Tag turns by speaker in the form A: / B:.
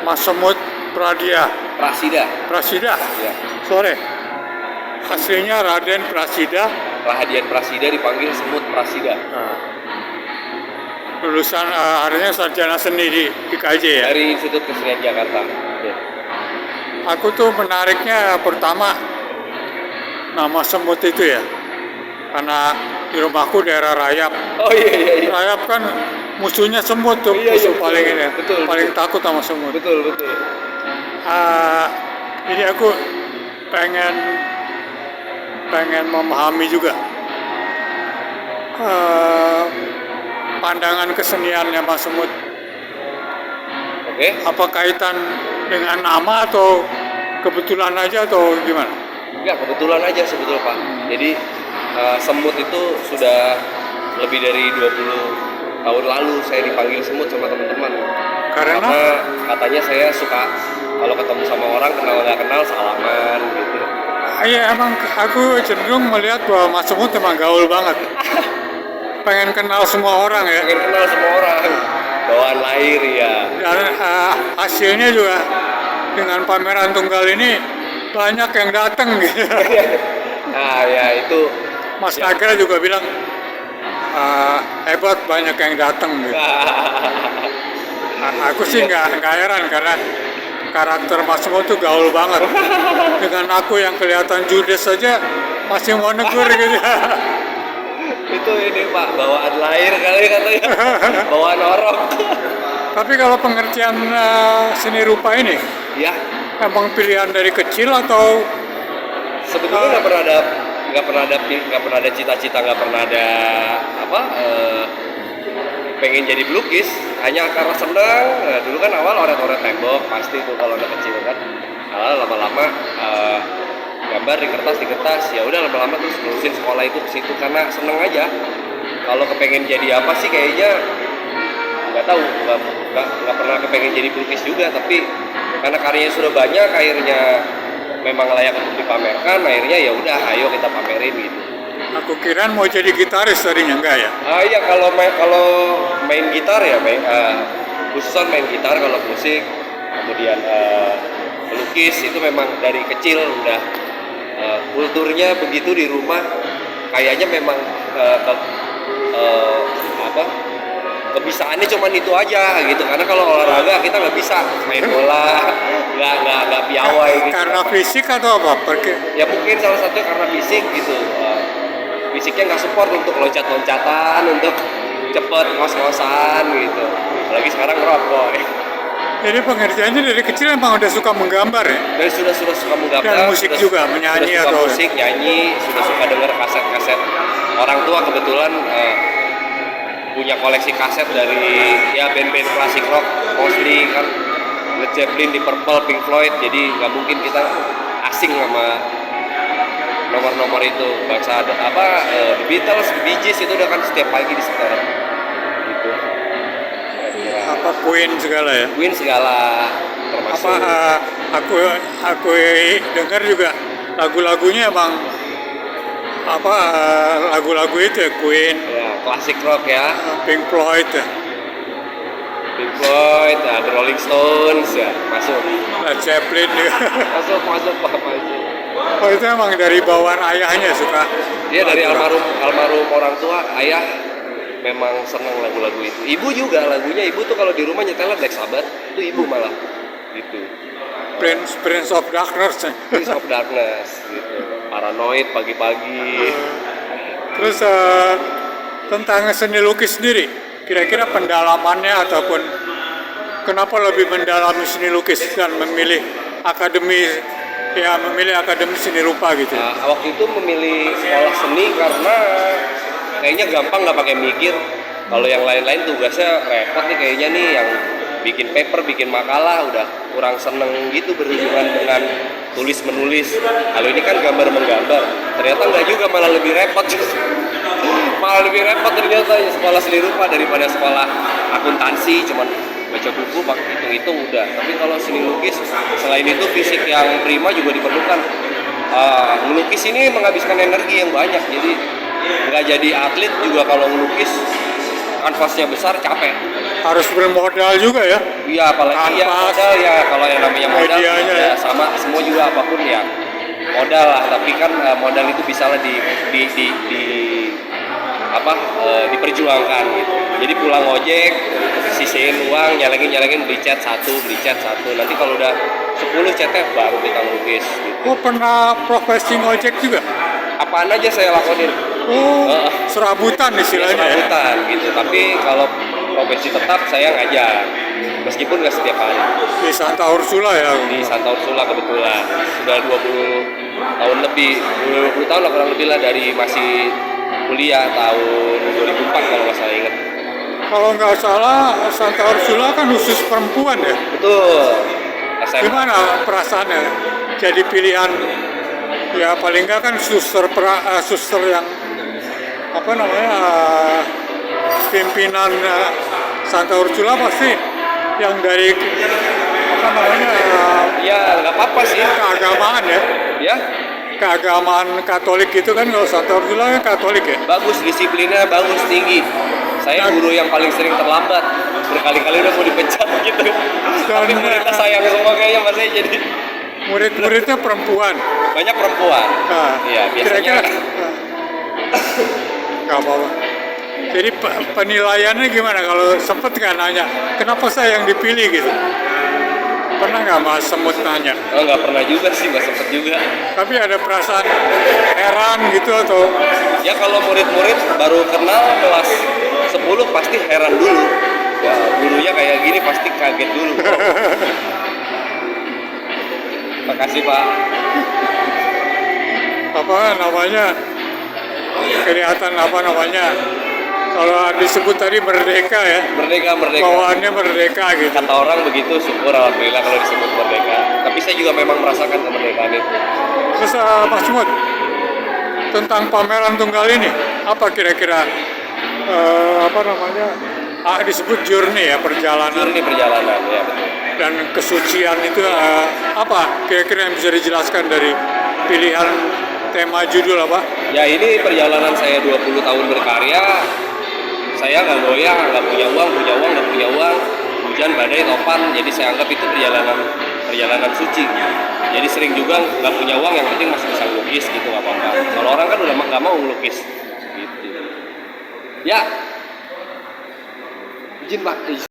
A: Mas Semut
B: Prasida.
A: Prasida.
B: Ya.
A: Sore. Aslinya Raden Prasida.
B: Rahadian Prasida dipanggil Semut Prasida.
A: Lulusan artinya sarjana seni di IKJ ya.
B: Dari Institut Kesenian Jakarta. Ya.
A: Aku tuh menariknya pertama nama semut itu ya, karena di rumahku daerah Rayap.
B: Oh iya.
A: Rayap kan musuhnya semut tuh,
B: Iya,
A: musuh
B: betul,
A: paling ini,
B: betul,
A: paling
B: betul.
A: takut sama semut.
B: Betul.
A: Jadi aku pengen memahami juga pandangan keseniannya Mas Semut.
B: Oke.
A: Apa kaitan dengan nama atau kebetulan aja atau gimana?
B: Enggak, kebetulan aja sebetulnya Pak. Jadi semut itu sudah lebih dari 20 tahun lalu saya dipanggil semut sama teman-teman.
A: Karena
B: katanya saya suka kalau ketemu sama orang kenal nggak kenal salaman gitu.
A: iya, emang aku cenderung melihat bahwa Mas Semut emang gaul banget. Pengen kenal semua orang ya.
B: Pengen kenal semua orang. Bawaan lahir ya.
A: Dan hasilnya juga dengan pameran tunggal ini banyak yang datang gitu.
B: Nah ya itu.
A: Mas
B: Ya.
A: Nagra juga bilang hebat, banyak yang datang gitu. Aku sih nggak heran karena karakter Mas Semut tuh gaul banget. Dengan aku yang kelihatan judes saja masih mau negur gitu.
B: Itu ini Pak, bawaan lahir kali katanya. Bawaan orang.
A: Tapi kalau pengertian seni rupa ini,
B: Ya,
A: emang pilihan dari kecil atau
B: sebetulnya nggak pernah ada cita-cita, nggak pernah ada pengen jadi pelukis, hanya karena senang. Dulu kan awal oret-oret tembok pasti tuh kalau anak kecil kan. Lama-lama gambar di kertas, ya udah lama-lama terus nulisin sekolah itu ke situ karena seneng aja. Kalau kepengen jadi apa sih kayaknya nggak tahu, nggak pernah kepengen jadi pelukis juga, tapi karena karyanya sudah banyak akhirnya memang layak untuk dipamerkan, akhirnya ya udah ayo kita pamerin gitu.
A: aku kirain mau jadi gitaris tadinya, enggak ya?
B: Iya, kalau main gitar ya khususan main gitar. Kalau musik kemudian melukis itu memang dari kecil udah kulturnya begitu di rumah. Kayaknya memang kebisaannya cuman itu aja gitu, karena kalau olahraga kita nggak bisa main bola, nggak piawai gitu.
A: Karena fisik atau apa?
B: Ya mungkin salah satunya karena fisik gitu. Fisiknya nggak support untuk loncat-loncatan, untuk cepet ngos-ngosan gitu. Apalagi sekarang ngerokok.
A: Jadi pengertiannya dari kecil emang udah suka menggambar ya?
B: Dan sudah suka menggambar.
A: Dan musik juga, menyanyi
B: sudah suka
A: atau
B: musik, nyanyi, sudah suka denger kaset-kaset. Orang tua kebetulan punya koleksi kaset dari ya band-band klasik rock, mostly kan Led Zeppelin, Deep Purple, Pink Floyd. Jadi nggak mungkin kita asing sama nomor-nomor itu. Bangsa The Beatles, The Bee Gees itu udah kan setiap pagi di setel gitu.
A: apa Queen segala ya?
B: Queen segala termasuk.
A: Aku dengar juga lagu-lagunya emang lagu-lagu itu ya, Queen,
B: Ya, klasik rock ya.
A: Pink Floyd ya,
B: Pink Floyd, The Rolling Stones ya, masuk.
A: Led Zeppelin juga.
B: Masuk Pak.
A: Oh, itu emang dari bawaan ayahnya suka.
B: Dia dari almarhum orang tua, ayah memang senang lagu-lagu itu. Ibu juga lagunya, ibu tuh kalau di rumah nyetelnya Black Sabbath, itu ibu malah gitu.
A: Prince of Darkness.
B: Prince of Darkness gitu. Paranoid pagi-pagi.
A: Terus tentang seni lukis sendiri, kira-kira pendalamannya ataupun kenapa lebih mendalami seni lukis dan memilih akademi seni rupa gitu?
B: Waktu itu memilih sekolah seni karena kayaknya gampang, nggak pakai mikir. Kalau yang lain-lain tugasnya repot nih kayaknya nih, yang bikin paper, bikin makalah udah kurang seneng gitu berhubungan dengan tulis menulis. Kalau ini kan gambar menggambar, ternyata nggak juga, malah lebih repot. Malah lebih repot ternyata ya sekolah seni rupa daripada sekolah akuntansi, cuman baca buku, hitung-hitung udah. Tapi kalau seni lukis selain itu fisik yang prima juga diperlukan. Melukis ini menghabiskan energi yang banyak, jadi nggak jadi atlet juga kalau melukis kanvasnya besar capek.
A: harus bermodal juga ya.
B: Iya, apalagi ya
A: Kanvas,
B: modal ya, kalau yang namanya modal
A: medianya
B: ya
A: ya.
B: sama semua juga apapun ya modal lah, tapi kan modal itu bisa lah di apa diperjuangkan gitu. Jadi pulang ojek, sisihin uang, nyalengin beli cat satu, nanti kalau udah 10 catnya baru kita lukis gitu.
A: Oh, pernah profesi ngojek juga?
B: Apaan aja saya lakonin.
A: Oh,
B: Heeh.
A: serabutan
B: Ya,
A: istilahnya ya.
B: serabutan gitu, tapi kalau profesi tetap saya ngajar meskipun nggak setiap hari.
A: Di Santa Ursula ya.
B: Di Santa Ursula kebetulan sudah 20 tahun lebih, 20 tahun lah kurang lebih lah, dari masih kuliah tahun 2004 kalau nggak salah ingat.
A: Kalau nggak salah Santa Ursula kan khusus perempuan ya.
B: Betul. SMA.
A: Gimana perasaannya? Jadi pilihan ya paling nggak kan suster yang apa namanya pimpinan Santa Ursula pasti yang dari apa namanya
B: Ya nggak apa-apa sih.
A: keagamaan ya.
B: Ya
A: Keagamaan Katolik itu kan, kalau Santa Ursula kan Katolik ya.
B: bagus, disiplinnya bagus, tinggi. Saya guru yang paling sering terlambat, berkali-kali udah mau dipecat gitu. Tapi muridnya sayang semua kayaknya mas saya, jadi
A: Murid-muridnya perempuan.
B: banyak perempuan.
A: Nah,
B: Iya biasanya.
A: kira-kira nggak apa-apa. Jadi penilaiannya gimana kalau sempet nggak nanya kenapa saya yang dipilih gitu? Pernah nggak Mas semut nanya?
B: Oh nggak pernah juga sih, nggak sempet juga.
A: Tapi ada perasaan heran gitu atau
B: Ya kalau murid-murid baru kenal kelas 10 pasti heran dulu. Wah gurunya kayak gini, pasti kaget dulu. Makasih Pak.
A: apa namanya kelihatan apa namanya kalau disebut tadi merdeka ya,
B: Merdeka.
A: bawaannya merdeka gitu.
B: Kata orang begitu, syukur alhamdulillah kalau disebut merdeka. Tapi saya juga memang merasakan kemerdekaan itu.
A: Terus Mas Mut, tentang pameran tunggal ini apa kira-kira apa namanya disebut journey ya, perjalanan
B: Ini perjalanan ya betul.
A: dan kesucian itu apa kira-kira yang bisa dijelaskan dari pilihan tema judul apa?
B: Ya ini perjalanan saya 20 tahun berkarya. Saya nggak goyah, nggak punya uang, nggak punya uang. Hujan, badai, topan. Jadi saya anggap itu perjalanan suci. Jadi sering juga nggak punya uang, yang penting masih bisa lukis gitu, nggak apa-apa. Kalau orang kan udah nggak mau ngelukis. Gitu. Ya. Izin Pak.